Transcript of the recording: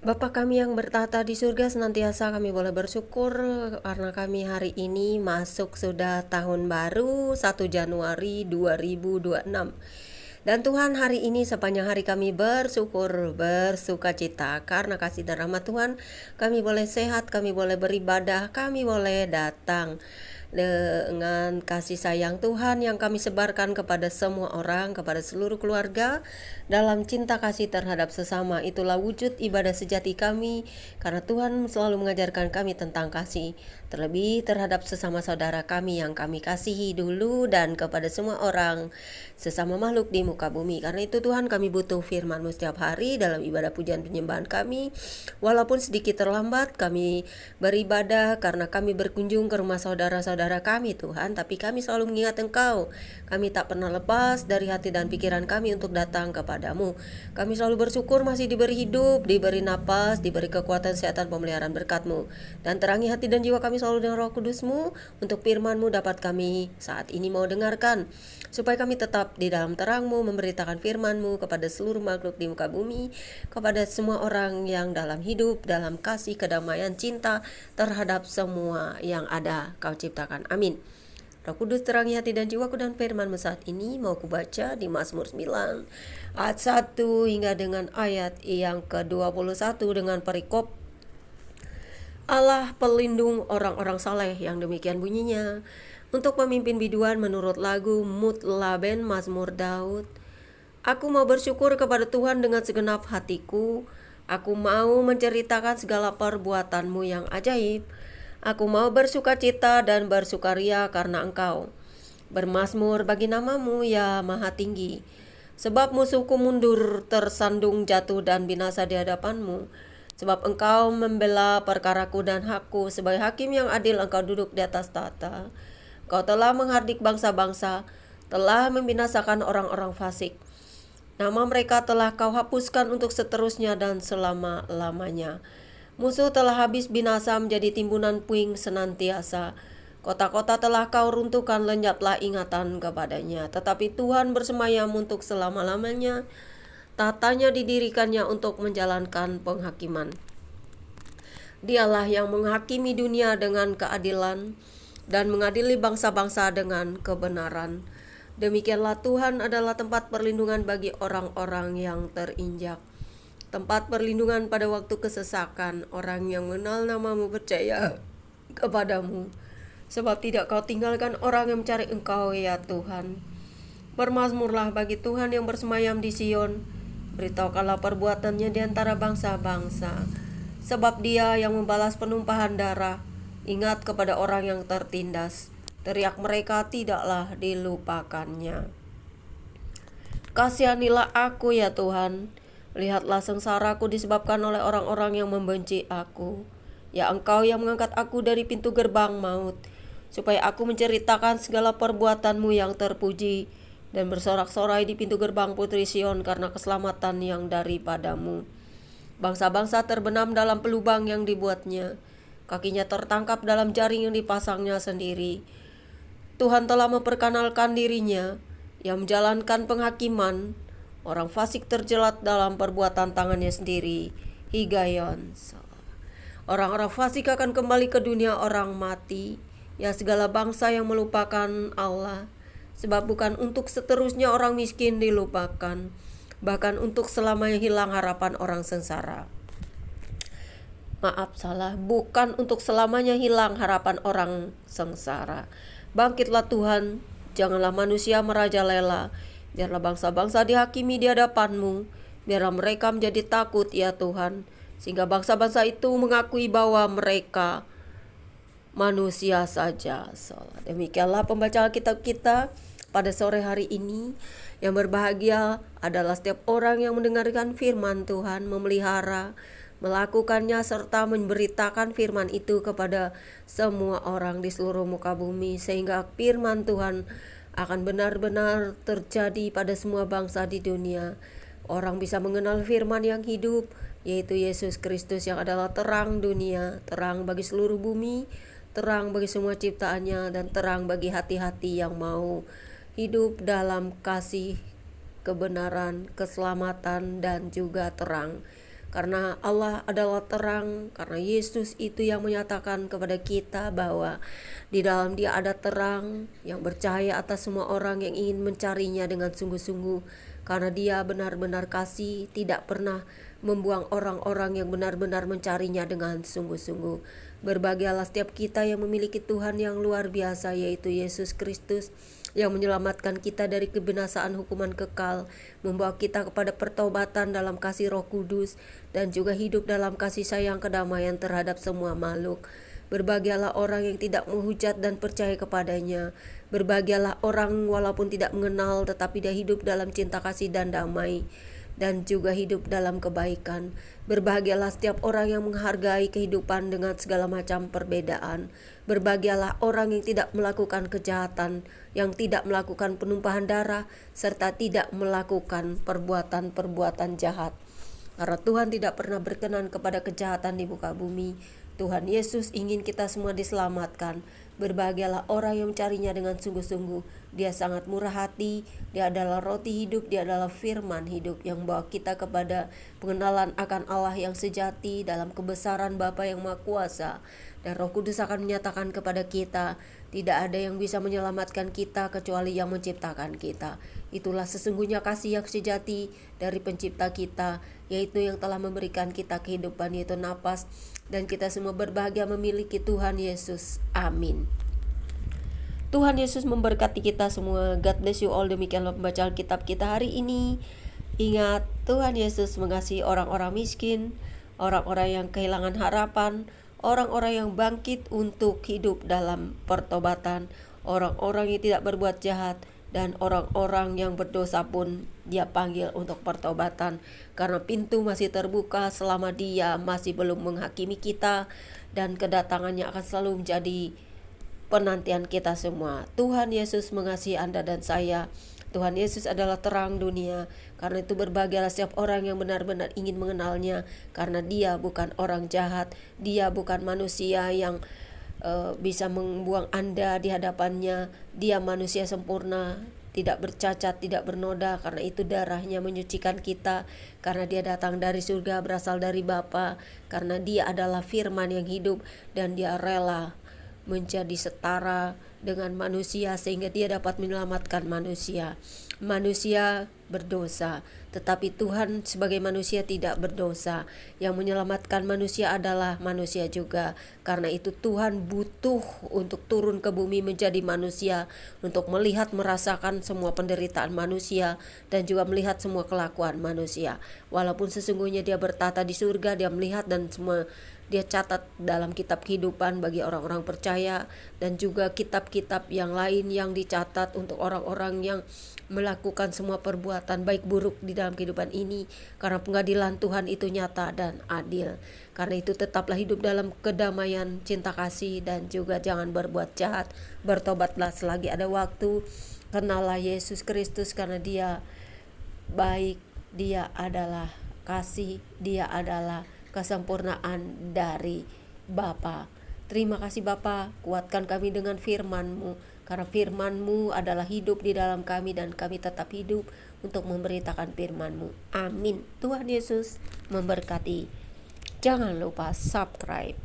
Bapa kami yang bertata di surga, senantiasa kami boleh bersyukur karena kami hari ini masuk sudah tahun baru 1 Januari 2026. Dan Tuhan, hari ini sepanjang hari kami bersyukur, bersuka cita karena kasih dan rahmat Tuhan. Kami boleh sehat, kami boleh beribadah, kami boleh datang dengan kasih sayang Tuhan yang kami sebarkan kepada semua orang, kepada seluruh keluarga dalam cinta kasih terhadap sesama. Itulah wujud ibadah sejati kami, karena Tuhan selalu mengajarkan kami tentang kasih, terlebih terhadap sesama saudara kami yang kami kasihi dulu, dan kepada semua orang, sesama makhluk di muka bumi. Karena itu Tuhan, kami butuh firman-Mu setiap hari dalam ibadah pujian penyembahan kami. Walaupun sedikit terlambat kami beribadah karena kami berkunjung ke rumah saudara-saudara kami Tuhan, tapi kami selalu mengingat Engkau. Kami tak pernah lepas dari hati dan pikiran kami untuk datang kepadamu. Kami selalu bersyukur masih diberi hidup, diberi napas, diberi kekuatan, kesehatan, pemeliharaan berkat-Mu. Dan terangi hati dan jiwa kami selalu dengan Roh Kudus-Mu, untuk firman-Mu dapat kami saat ini mau dengarkan, supaya kami tetap di dalam terang-Mu, memberitakan firman-Mu kepada seluruh makhluk di muka bumi, kepada semua orang yang dalam hidup, dalam kasih, kedamaian, cinta terhadap semua yang ada Kau ciptakan. Amin. Roh Kudus terangi hati dan jiwaku, dan firman-Mu saat ini mau kubaca di Mazmur 9 ayat 1 hingga dengan ayat yang ke-21 dengan perikop Allah pelindung orang-orang saleh, yang demikian bunyinya. Untuk pemimpin biduan menurut lagu Mutlaben Mazmur Daud. Aku mau bersyukur kepada Tuhan dengan segenap hatiku. Aku mau menceritakan segala perbuatan-Mu yang ajaib. Aku mau bersuka cita dan bersukaria karena Engkau. Bermazmur bagi nama-Mu, ya Maha Tinggi. Sebab musuhku mundur, tersandung, jatuh dan binasa di hadapan-Mu. Sebab Engkau membela perkaraku dan hakku, sebagai hakim yang adil Engkau duduk di atas tahta. Engkau telah menghardik bangsa-bangsa, telah membinasakan orang-orang fasik. Nama mereka telah Kau hapuskan untuk seterusnya dan selama-lamanya. Musuh telah habis binasa, menjadi timbunan puing senantiasa. Kota-kota telah Kau runtuhkan, lenyaplah ingatan kepadanya. Tetapi Tuhan bersemayam untuk selama-lamanya. Tatanya didirikannya untuk menjalankan penghakiman. Dialah yang menghakimi dunia dengan keadilan dan mengadili bangsa-bangsa dengan kebenaran. Demikianlah Tuhan adalah tempat perlindungan bagi orang-orang yang terinjak, tempat perlindungan pada waktu kesesakan. Orang yang mengenal nama-Mu percaya kepadamu, sebab tidak Kau tinggalkan orang yang mencari Engkau, ya Tuhan. Bermazmurlah bagi Tuhan yang bersemayam di Sion. Beritahukanlah perbuatannya di antara bangsa-bangsa. Sebab Dia yang membalas penumpahan darah, ingat kepada orang yang tertindas. Teriak mereka tidaklah dilupakannya. Kasihanilah aku, ya Tuhan. Lihatlah sengsaraku disebabkan oleh orang-orang yang membenci aku. Ya Engkau yang mengangkat aku dari pintu gerbang maut, supaya aku menceritakan segala perbuatan-Mu yang terpuji, dan bersorak-sorai di pintu gerbang Putri Sion karena keselamatan yang daripadamu. Bangsa-bangsa terbenam dalam pelubang yang dibuatnya, kakinya tertangkap dalam jaring yang dipasangnya sendiri. Tuhan telah memperkenalkan dirinya, yang menjalankan penghakiman. Orang fasik terjelat dalam perbuatan tangannya sendiri. Higayon. Orang-orang fasik akan kembali ke dunia orang mati, ya segala bangsa yang melupakan Allah. Sebab bukan untuk seterusnya orang miskin dilupakan, bahkan untuk selamanya hilang harapan orang sengsara. Bukan untuk selamanya hilang harapan orang sengsara. Bangkitlah Tuhan, janganlah manusia merajalela. Biarlah bangsa-bangsa dihakimi di hadapan-Mu. Biarlah mereka menjadi takut, ya Tuhan, sehingga bangsa-bangsa itu mengakui bahwa mereka manusia saja. Demikianlah pembacaan kitab kita pada sore hari ini. Yang berbahagia adalah setiap orang yang mendengarkan firman Tuhan, memelihara, melakukannya, serta memberitakan firman itu kepada semua orang di seluruh muka bumi, sehingga firman Tuhan akan benar-benar terjadi pada semua bangsa di dunia. Orang bisa mengenal firman yang hidup, yaitu Yesus Kristus yang adalah terang dunia, terang bagi seluruh bumi, terang bagi semua ciptaannya, dan terang bagi hati-hati yang mau hidup dalam kasih, kebenaran, keselamatan, dan juga terang. karena Allah adalah terang, karena Yesus itu yang menyatakan kepada kita bahwa di dalam Dia ada terang yang bercahaya atas semua orang yang ingin mencarinya dengan sungguh-sungguh, karena Dia benar-benar kasih, tidak pernah membuang orang-orang yang benar-benar mencarinya dengan sungguh-sungguh. Berbahagialah setiap kita yang memiliki Tuhan yang luar biasa, yaitu Yesus Kristus, yang menyelamatkan kita dari kebinasaan hukuman kekal, membawa kita kepada pertobatan dalam kasih Roh Kudus, dan juga hidup dalam kasih sayang kedamaian terhadap semua makhluk. Berbahagialah orang yang tidak menghujat dan percaya kepadanya. Berbahagialah orang walaupun tidak mengenal, tetapi dia hidup dalam cinta kasih dan damai, dan juga hidup dalam kebaikan. Berbahagialah setiap orang yang menghargai kehidupan dengan segala macam perbedaan. Berbahagialah orang yang tidak melakukan kejahatan, yang tidak melakukan penumpahan darah, serta tidak melakukan perbuatan-perbuatan jahat. Karena Tuhan tidak pernah berkenan kepada kejahatan di muka bumi. Tuhan Yesus ingin kita semua diselamatkan. Berbahagialah orang yang mencarinya dengan sungguh-sungguh. Dia sangat murah hati, Dia adalah roti hidup, Dia adalah firman hidup yang membawa kita kepada pengenalan akan Allah yang sejati dalam kebesaran Bapa yang Maha Kuasa. Dan Roh Kudus akan menyatakan kepada kita, tidak ada yang bisa menyelamatkan kita kecuali yang menciptakan kita. Itulah sesungguhnya kasih yang sejati dari pencipta kita, yaitu yang telah memberikan kita kehidupan, yaitu napas, dan kita semua berbahagia memiliki Tuhan Yesus. Amin. Tuhan Yesus memberkati kita semua. God bless you all. Demikianlah pembacaan Alkitab kita hari ini. Ingat, Tuhan Yesus mengasihi orang-orang miskin, orang-orang yang kehilangan harapan, orang-orang yang bangkit untuk hidup dalam pertobatan, orang-orang yang tidak berbuat jahat, dan orang-orang yang berdosa pun Dia panggil untuk pertobatan, karena pintu masih terbuka selama Dia masih belum menghakimi kita, dan kedatangannya akan selalu menjadi penantian kita semua. Tuhan Yesus mengasihi Anda dan saya. Tuhan Yesus adalah terang dunia. Karena itu berbahagialah setiap orang yang benar-benar ingin mengenalnya, karena Dia bukan orang jahat, Dia bukan manusia yang bisa membuang Anda di hadapannya. Dia manusia sempurna, tidak bercacat, tidak bernoda, karena itu darahnya menyucikan kita, karena Dia datang dari surga, berasal dari Bapa, karena Dia adalah firman yang hidup, dan Dia rela menjadi setara dengan manusia sehingga Dia dapat menyelamatkan manusia. Manusia berdosa, tetapi Tuhan sebagai manusia tidak berdosa. Yang menyelamatkan manusia adalah manusia juga. Karena itu Tuhan butuh untuk turun ke bumi menjadi manusia, untuk melihat, merasakan semua penderitaan manusia, dan juga melihat semua kelakuan manusia. Walaupun sesungguhnya Dia bertata di surga, Dia melihat dan semua Dia catat dalam kitab kehidupan bagi orang-orang percaya, dan juga kitab-kitab yang lain yang dicatat untuk orang-orang yang melakukan semua perbuatan baik buruk di dalam kehidupan ini, karena pengadilan Tuhan itu nyata dan adil. Karena itu tetaplah hidup dalam kedamaian, cinta kasih, dan juga jangan berbuat jahat. Bertobatlah selagi ada waktu. Kenalah Yesus Kristus, karena Dia baik, Dia adalah kasih, Dia adalah kesempurnaan dari Bapa. Terima kasih Bapa, kuatkan kami dengan firman-Mu, karena firman-Mu adalah hidup di dalam kami, dan kami tetap hidup untuk memberitakan firman-Mu. Amin. Tuhan Yesus memberkati. Jangan lupa subscribe.